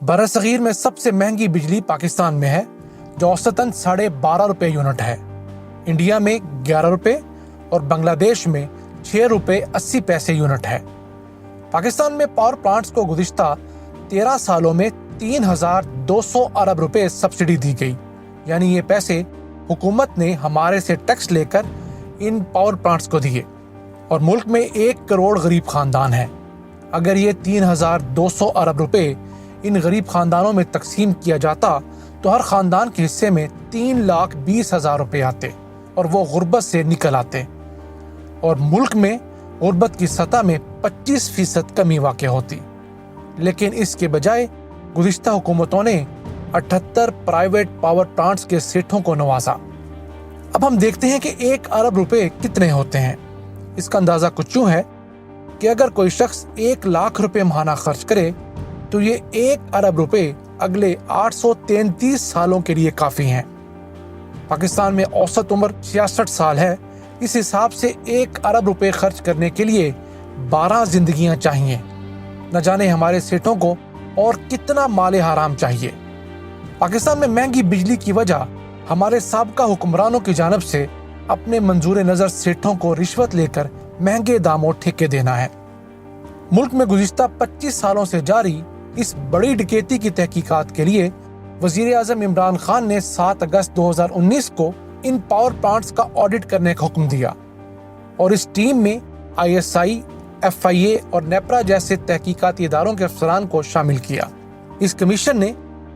बरसगीर में सबसे महंगी बिजली पाकिस्तान में है, जो औसतन 12.5 रुपये यूनिट है। इंडिया में 11 रुपये और बांग्लादेश में 6 रुपये 80 पैसे यूनिट है। पाकिस्तान में पावर प्लांट्स को गुज़िश्ता 13 सालों में 3,200 अरब रुपए सब्सिडी दी गई, यानी ये पैसे हुकूमत ने हमारे से टैक्स लेकर इन पावर प्लांट्स को दिए। और मुल्क में 1 करोड़ गरीब खानदान हैं। अगर ये 3,200 अरब रुपए इन गरीब खानदानों में तकसीम किया जाता तो हर खानदान के हिस्से में 3,20,000 रुपए आते और वो गुर्बत से निकल आते, और मुल्क में गुर्बत की सतह में 25% कमी वाक़ होती। लेकिन इसके बजाय गुज़िश्ता हुकूमतों ने 78 प्राइवेट पावर प्लांट्स के सेठों को नवाजा। अब हम देखते हैं कि 1 अरब रुपए कितने होते हैं। इसका अंदाज़ा कुछ यूँ है कि अगर कोई शख्स 1 लाख रुपए माहाना खर्च करे तो ये 1 अरब रुपए अगले 833 सालों के लिए काफ़ी हैं। पाकिस्तान में औसत उम्र 66 साल है। इस हिसाब से 1 अरब रुपए खर्च करने के लिए 12 जिंदगियां चाहिए। न जाने हमारे सेठों को और कितना माले हराम चाहिए। पाकिस्तान में महंगी बिजली की वजह हमारे साबका हुक्मरानों की जानब से अपने मंजूर नज़र सेठों को रिश्वत लेकर महंगे दामों ठेके देना है। मुल्क में गुज़िश्ता 25 सालों से जारी इस बड़ी डकैती की तहकीकात के लिए वज़ीर आज़म इमरान खान ने 7 अगस्त 2019 को इन पावर प्लांट्स का ऑडिट करने का हुक्म दिया, और इस टीम में ISI, FIA और नेपरा जैसे तहकीकाती इदारों के अफसरान को शामिल किया। इस कमीशन ने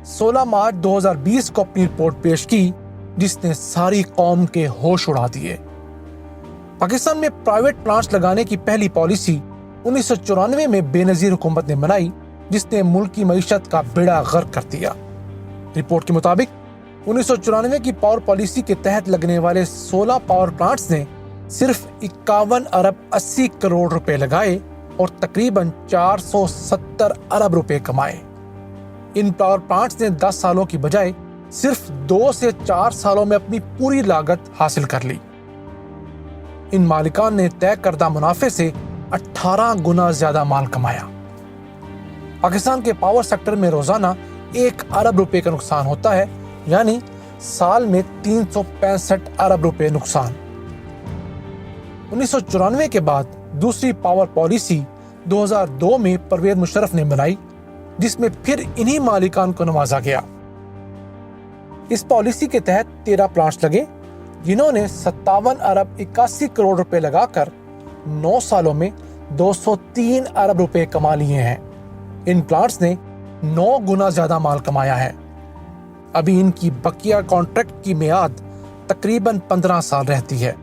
16 मार्च 2020 को अपनी रिपोर्ट पेश की, जिसने सारी कौम के होश उड़ा दिए। पाकिस्तान में प्राइवेट प्लांट्स लगाने की पहली पॉलिसी 1994 में बेनज़ीर हुकूमत ने बनाई, जिसने मुल्क की मईशत का बेड़ा गर्क कर दिया। रिपोर्ट के मुताबिक 1994 की पावर पॉलिसी के तहत लगने वाले 16 पावर प्लांट्स ने सिर्फ 51 अरब 80 करोड़ रुपए लगाए और तकरीबन 470 अरब रुपए कमाए। इन पावर प्लांट्स ने 10 सालों की बजाय सिर्फ 2 से 4 सालों में अपनी पूरी लागत हासिल कर ली। इन मालिकान ने तय करदा मुनाफे से 18 गुना ज्यादा माल कमाया। पाकिस्तान के पावर सेक्टर में रोजाना 1 अरब रुपए का नुकसान होता है, यानी साल में 365 अरब रुपए नुकसान। 1994 के बाद दूसरी पावर पॉलिसी 2002 में परवेज मुशर्रफ ने बनाई, जिसमें फिर इन्हीं मालिकान को नवाजा गया। इस पॉलिसी के तहत 13 प्लांट्स लगे, जिन्होंने 57 अरब 81 करोड़ रुपए लगाकर 9 सालों में 203 अरब रुपए कमा लिए हैं। इन प्लांट्स ने 9 गुना ज्यादा माल कमाया है। अभी इनकी बकिया कॉन्ट्रैक्ट की मियाद तकरीबन 15 साल रहती है।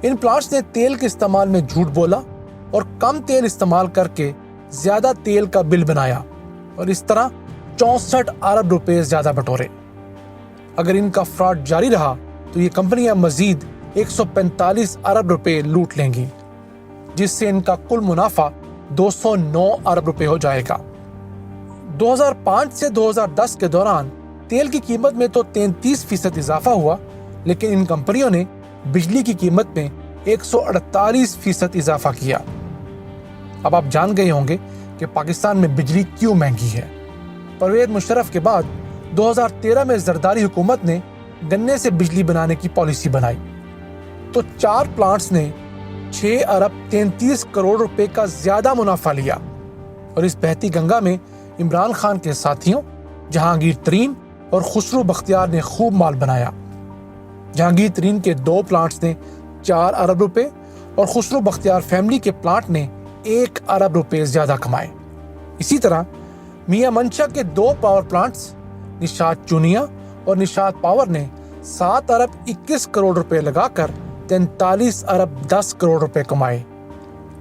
इन प्लांट्स ने तेल के इस्तेमाल में झूठ बोला और कम तेल इस्तेमाल करके ज्यादा तेल का बिल बनाया, और इस तरह 64 अरब रुपए ज्यादा बटोरे। अगर इनका फ्रॉड जारी रहा तो ये कंपनियां मजीद 145 अरब रुपए लूट लेंगी, जिससे इनका कुल मुनाफा 209 अरब रुपए हो जाएगा। 2005 से 2010 के दौरान तेल की कीमत में तो 33% इजाफा हुआ, लेकिन इन कंपनियों ने बिजली की कीमत में 148% इजाफा किया। अब आप जान गए होंगे कि पाकिस्तान में बिजली क्यों महंगी है। परवेज मुशर्रफ के बाद 2013 में जरदारी हुकूमत ने गन्ने से बिजली बनाने की पॉलिसी बनाई, तो 4 प्लांट्स ने 6 अरब 33 करोड़ रुपए का ज्यादा मुनाफा लिया, और इस बहती गंगा में इमरान खान के साथियों जहांगीर तरीन और खुसरो बख्तियार ने खूब माल बनाया। जहांगीर तरीन के 2 प्लांट्स ने 4 अरब रुपए और खुसरो बख्तियार फैमिली के प्लांट ने 1 अरब रुपए ज्यादा कमाए। इसी तरह मियां मंशा के 2 पावर प्लांट्स निशात चुनिया और निशात पावर ने 7 अरब 21 करोड़ रुपए लगाकर 43 अरब 10 करोड़ रुपए कमाए,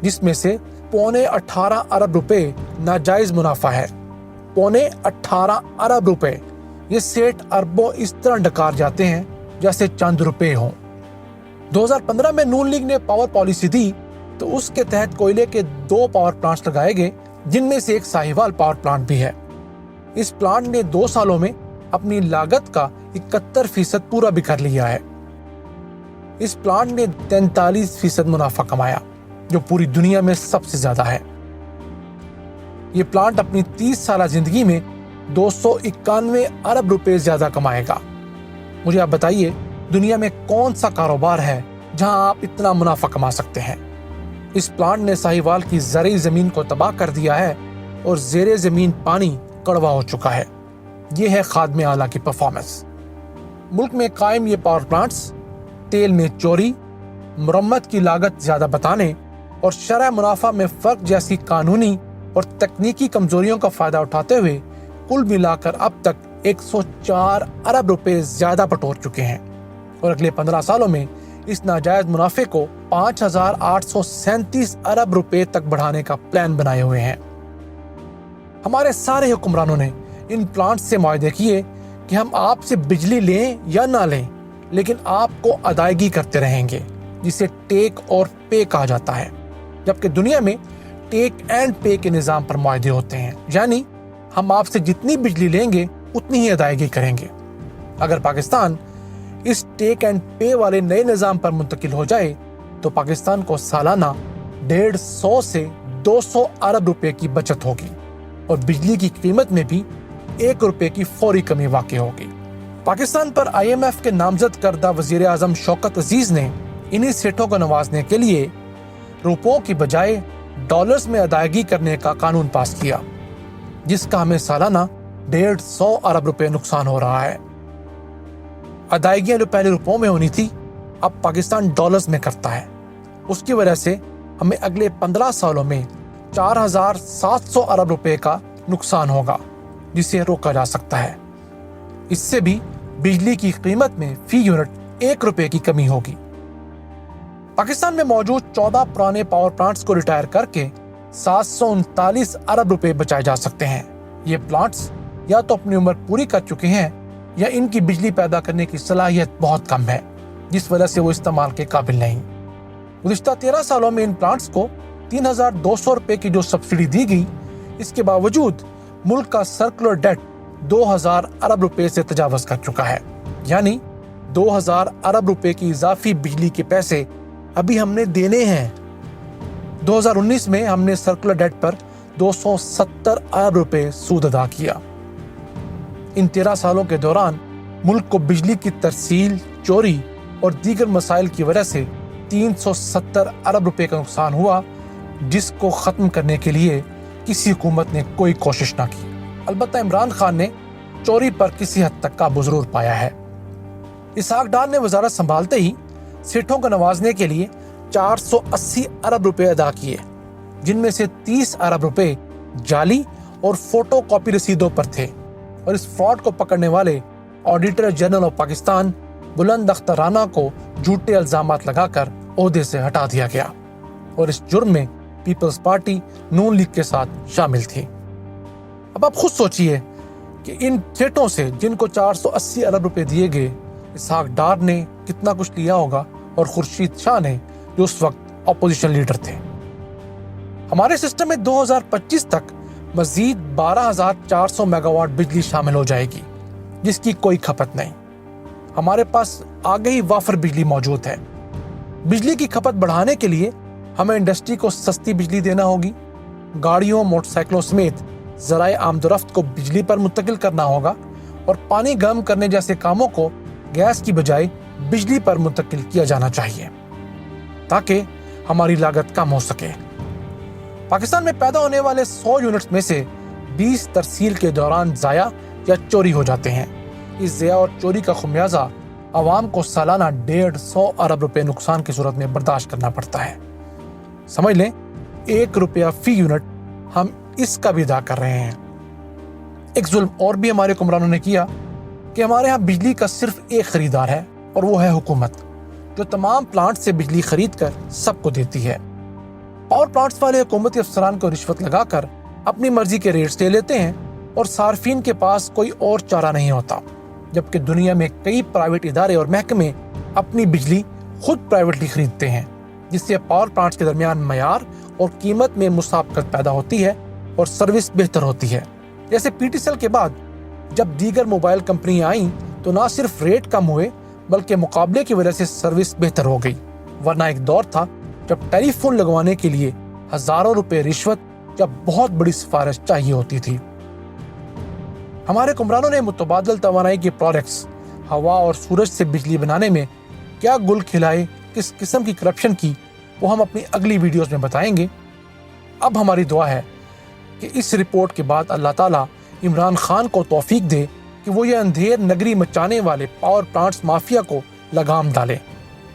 जिसमें से 18.25 अरब रुपए नाजायज मुनाफा है। 18.25 अरब रुपए ये सेठ अरबों इस तरह डकार जाते हैं जैसे चंद रुपए हों। 2015 में नून लीग ने पावर पॉलिसी दी, तो उसके तहत कोयले के 2 पावर प्लांट्स लगाए गए, जिनमें से एक साहिवाल पावर प्लांट भी है। इस प्लांट ने 2 सालों में अपनी लागत का 71% पूरा भी कर लिया है। इस प्लांट ने 43% मुनाफा कमाया, जो पूरी दुनिया में सबसे ज्यादा है। ये प्लांट अपनी 30 साल जिंदगी में 291 अरब रुपए ज्यादा कमाएगा। मुझे आप बताइए, दुनिया में कौन सा कारोबार है जहां आप इतना मुनाफा कमा सकते हैं? इस प्लांट ने साहिवाल की ज़रूरी जमीन को तबाह कर दिया है और ज़ेरे जमीन पानी कड़वा हो चुका है। ये है खादमे आला की परफॉर्मेंस। मुल्क में कायम ये पावर प्लांट्स तेल में चोरी, मुरम्मत की लागत ज्यादा बताने और शरह मुनाफा में फर्क जैसी कानूनी और तकनीकी कमजोरियों का फायदा उठाते हुए कुल मिलाकर अब तक 104 अरब रुपए ज्यादा बटोर चुके हैं और अगले 15 सालों में इस नाजायज मुनाफे को 5,837 अरब रुपए तक बढ़ाने का प्लान बनाए हुए हैं। हमारे सारे हुक्मरानों ने इन प्लांट से मुआहदे किए कि हम आपसे बिजली लें या ना लें, लेकिन आपको अदायगी करते रहेंगे, जिसे टेक और पे कहा जाता है। जबकि दुनिया में टेक एंड पे के निज़ाम पर मुआहदे होते हैं, यानी हम आपसे जितनी बिजली लेंगे उतनी ही अदायगी करेंगे। अगर पाकिस्तान इस टेक एंड पे वाले नए निज़ाम पर मुंतकिल हो जाए तो पाकिस्तान को सालाना 150 से 200 अरब रुपए की बचत होगी और बिजली की कीमत में भी 1 रुपए की फौरी कमी वाक़ई होगी। पाकिस्तान पर IMF के नामजद करदा वज़ीर आज़म शौकत अजीज ने इन्हीं सेठों को नवाजने के लिए रुपयों की बजाय डॉलर्स में अदायगी करने का कानून पास किया, जिसका हमें सालाना 150 अरब रुपए नुकसान हो रहा है। अदायगियां जो पहले रुपयों में होनी थी, अब पाकिस्तान डॉलर्स में करता है। उसकी वजह से हमें अगले 15 सालों में 4,700 अरब रुपए का नुकसान होगा, जिसे रोका जा सकता है। इससे भी बिजली की कीमत में फी यूनिट 1 रुपए की कमी होगी। पाकिस्तान में मौजूद 14 पुराने पावर प्लांट्स को रिटायर करके 739 अरब रुपए बचाए जा सकते हैं। ये प्लांट्स या तो अपनी उम्र पूरी कर चुके हैं या इनकी बिजली पैदा करने की सलाहियत बहुत कम है, जिस वजह से वो इस्तेमाल के काबिल नहीं। गुज़िश्ता 13 सालों में इन प्लांट्स को 3,200 रुपए की जो सब्सिडी दी गई, इसके बावजूद मुल्क का सर्कुलर डेट 2,000 अरब रुपए से तजावज कर चुका है। यानी 2,000 अरब रुपए की इजाफी बिजली के पैसे अभी हमने देने हैं। 2019 में हमने सर्कुलर डेट पर 270 अरब रुपए सूद अदा किया। इन 13 सालों के दौरान मुल्क को बिजली की तरसील, चोरी और दीगर मसाइल की वजह से 370 अरब रुपए का नुकसान हुआ, जिसको ख़त्म करने के लिए किसी हुकूमत ने कोई कोशिश ना की। अलबत्ता इमरान खान ने चोरी पर किसी हद तक काबू जरूर पाया है। इसहाक डार ने वजारत संभालते ही सेठों को नवाजने के लिए 480 अरब रुपए अदा किए, जिनमें से 30 अरब रुपए जाली और फोटो कॉपी रसीदों पर थे और इस फ्रॉड को पकड़ने वाले ऑडिटर जनरल ऑफ पाकिस्तान बुलंद अख्तर राना को झूठे इल्जामात लगाकर ओहदे से हटा दिया गया और इस जुर्म में पीपल्स पार्टी नून लीग के साथ शामिल थी। अब आप खुद सोचिए कि इन सेठों से जिनको 480 अरब रुपए दिए गए, इसहाक डार ने कितना कुछ लिया होगा और खुर्शीद शाह ने, जो उस वक्त अपोजिशन लीडर थे। हमारे सिस्टम में 2025 तक मजीद 12,400 मेगावाट बिजली शामिल हो जाएगी, जिसकी कोई खपत नहीं। हमारे पास आगे ही वाफर बिजली मौजूद है। बिजली की खपत बढ़ाने के लिए हमें इंडस्ट्री को सस्ती बिजली देना होगी, गाड़ियों, मोटरसाइकिलों समेत ज़राए आमदोरफ्त को बिजली पर मुंतकिल करना होगा और पानी गर्म करने जैसे कामों को गैस की बजाय बिजली पर मुंतकिल किया जाना चाहिए, ताकि हमारी लागत कम हो सके। पाकिस्तान में पैदा होने वाले 100 यूनिट्स में से 20 तरसील के दौरान ज़ाया या चोरी हो जाते हैं। इस ज़या और चोरी का खुमियाजा आवाम को सालाना 150 अरब रुपए नुकसान की सूरत में बर्दाश्त करना पड़ता है। समझ लें, 1 रुपया फी यूनिट हम इसका भी अदा कर रहे हैं। एक जुल्म और भी हमारे हुक्मरानों ने किया कि हमारे यहाँ बिजली का सिर्फ एक खरीदार है और वो है हुकूमत, जो तमाम प्लांट से बिजली खरीद कर सबको देती है। पावर प्लांट्स वाले हुकूमती अफसरान को रिश्वत लगाकर अपनी मर्जी के रेट्स ले लेते हैं और सार्फिन के पास कोई और चारा नहीं होता, जबकि दुनिया में कई प्राइवेट इदारे और महकमे अपनी बिजली खुद प्राइवेटली खरीदते हैं, जिससे पावर प्लांट्स के दरमियान मयार और कीमत में मुसाबकत पैदा होती है और सर्विस बेहतर होती है। जैसे PTCL के बाद जब दीगर मोबाइल कंपनियां आईं तो ना सिर्फ रेट कम हुए बल्कि मुकाबले की वजह से सर्विस बेहतर हो गई, वरना एक दौर था जब टेलीफोन लगवाने के लिए हजारों रुपए रिश्वत या बहुत बड़ी सिफारिश चाहिए होती थी। ہمارے حکمرانوں نے متبادل توانائی کے پروڈکٹس، ہوا اور سورج سے بجلی بنانے میں کیا گل کھلائے، کس قسم کی کرپشن کی، وہ ہم اپنی اگلی ویڈیوز میں بتائیں گے۔ اب ہماری دعا ہے کہ اس رپورٹ کے بعد اللہ تعالیٰ عمران خان کو توفیق دے کہ وہ یہ اندھیر نگری مچانے والے پاور پلانٹس مافیا کو لگام ڈالے،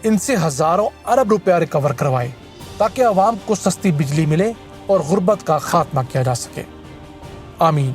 ان سے ہزاروں ارب روپیہ ریکور کروائے تاکہ عوام کو سستی بجلی ملے اور غربت کا خاتمہ کیا جا سکے۔ آمین۔